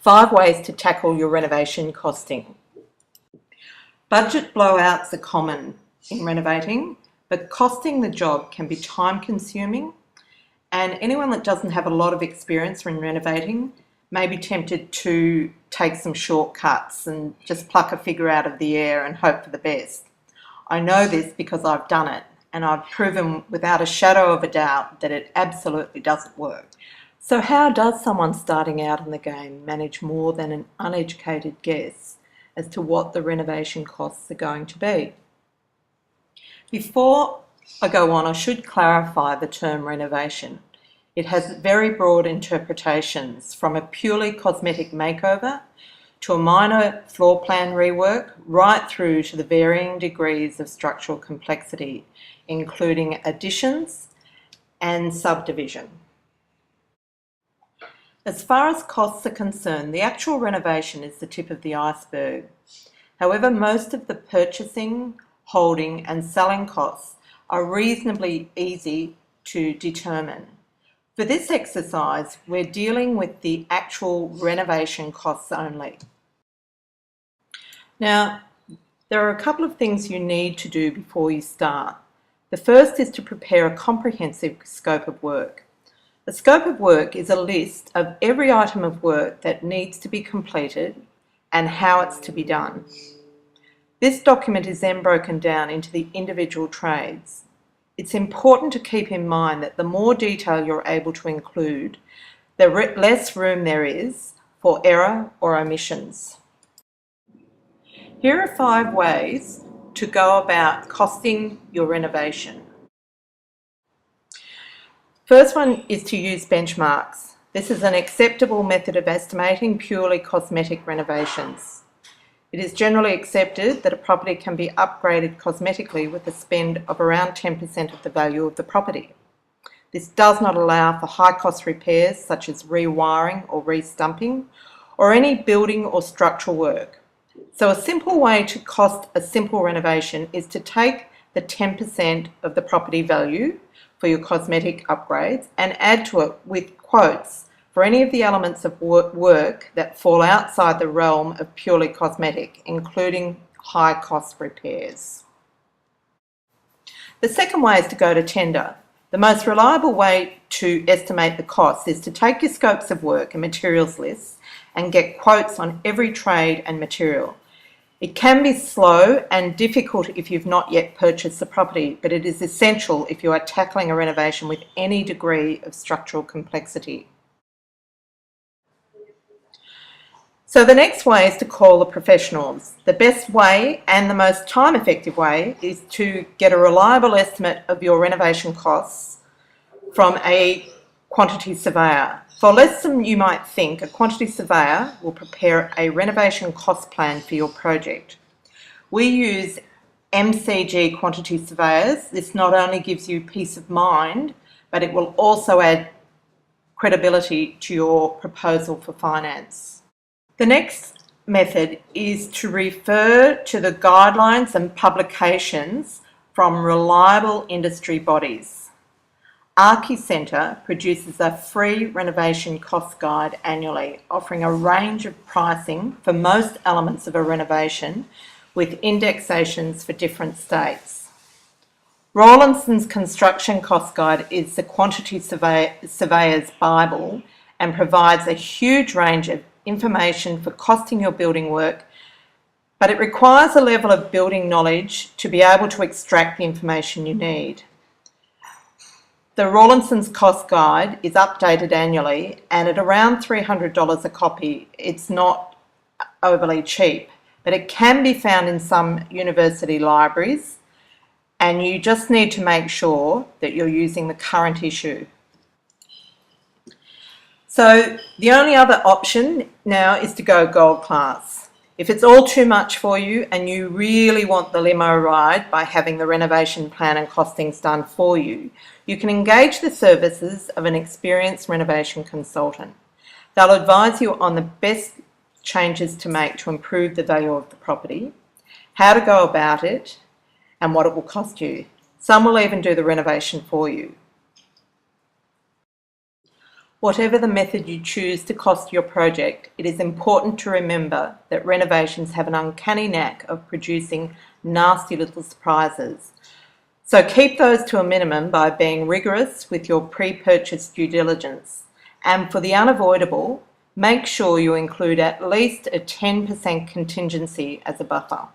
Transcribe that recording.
5 ways to tackle your renovation costing. Budget blowouts are common in renovating, but costing the job can be time consuming, and anyone that doesn't have a lot of experience in renovating may be tempted to take some shortcuts and just pluck a figure out of the air and hope for the best. I know this because I've done it, and I've proven without a shadow of a doubt that it absolutely doesn't work. So how does someone starting out in the game manage more than an uneducated guess as to what the renovation costs are going to be? Before I go on, I should clarify the term renovation. It has very broad interpretations, from a purely cosmetic makeover to a minor floor plan rework, right through to the varying degrees of structural complexity, including additions and subdivision. As far as costs are concerned, the actual renovation is the tip of the iceberg. However, most of the purchasing, holding and selling costs are reasonably easy to determine. For this exercise, we're dealing with the actual renovation costs only. Now, there are a couple of things you need to do before you start. The first is to prepare a comprehensive scope of work. A scope of work is a list of every item of work that needs to be completed and how it's to be done. This document is then broken down into the individual trades. It's important to keep in mind that the more detail you're able to include, the less room there is for error or omissions. Here are 5 ways to go about costing your renovation. First one is to use benchmarks. This is an acceptable method of estimating purely cosmetic renovations. It is generally accepted that a property can be upgraded cosmetically with a spend of around 10% of the value of the property. This does not allow for high-cost repairs such as rewiring or restumping, or any building or structural work. So a simple way to cost a simple renovation is to take the 10% of the property value for your cosmetic upgrades and add to it with quotes for any of the elements of work that fall outside the realm of purely cosmetic, including high-cost repairs. The second way is to go to tender. The most reliable way to estimate the costs is to take your scopes of work and materials lists and get quotes on every trade and material. It can be slow and difficult if you've not yet purchased the property, but it is essential if you are tackling a renovation with any degree of structural complexity. So the next way is to call the professionals. The best way and the most time-effective way is to get a reliable estimate of your renovation costs from a quantity surveyor. For less than you might think, a quantity surveyor will prepare a renovation cost plan for your project. We use MCG quantity surveyors. This not only gives you peace of mind, but it will also add credibility to your proposal for finance. The next method is to refer to the guidelines and publications from reliable industry bodies. Archicentre produces a free renovation cost guide annually, offering a range of pricing for most elements of a renovation with indexations for different states. Rawlinsons Construction Cost Guide is the quantity surveyor's Bible and provides a huge range of information for costing your building work, but it requires a level of building knowledge to be able to extract the information you need. The Rawlinsons Cost Guide is updated annually, and at around $300 a copy, it's not overly cheap, but it can be found in some university libraries, and you just need to make sure that you're using the current issue. So the only other option now is to go gold class. If it's all too much for you and you really want the limo ride by having the renovation plan and costings done for you, you can engage the services of an experienced renovation consultant. They'll advise you on the best changes to make to improve the value of the property, how to go about it, and what it will cost you. Some will even do the renovation for you. Whatever the method you choose to cost your project, it is important to remember that renovations have an uncanny knack of producing nasty little surprises. So keep those to a minimum by being rigorous with your pre-purchase due diligence. And for the unavoidable, make sure you include at least a 10% contingency as a buffer.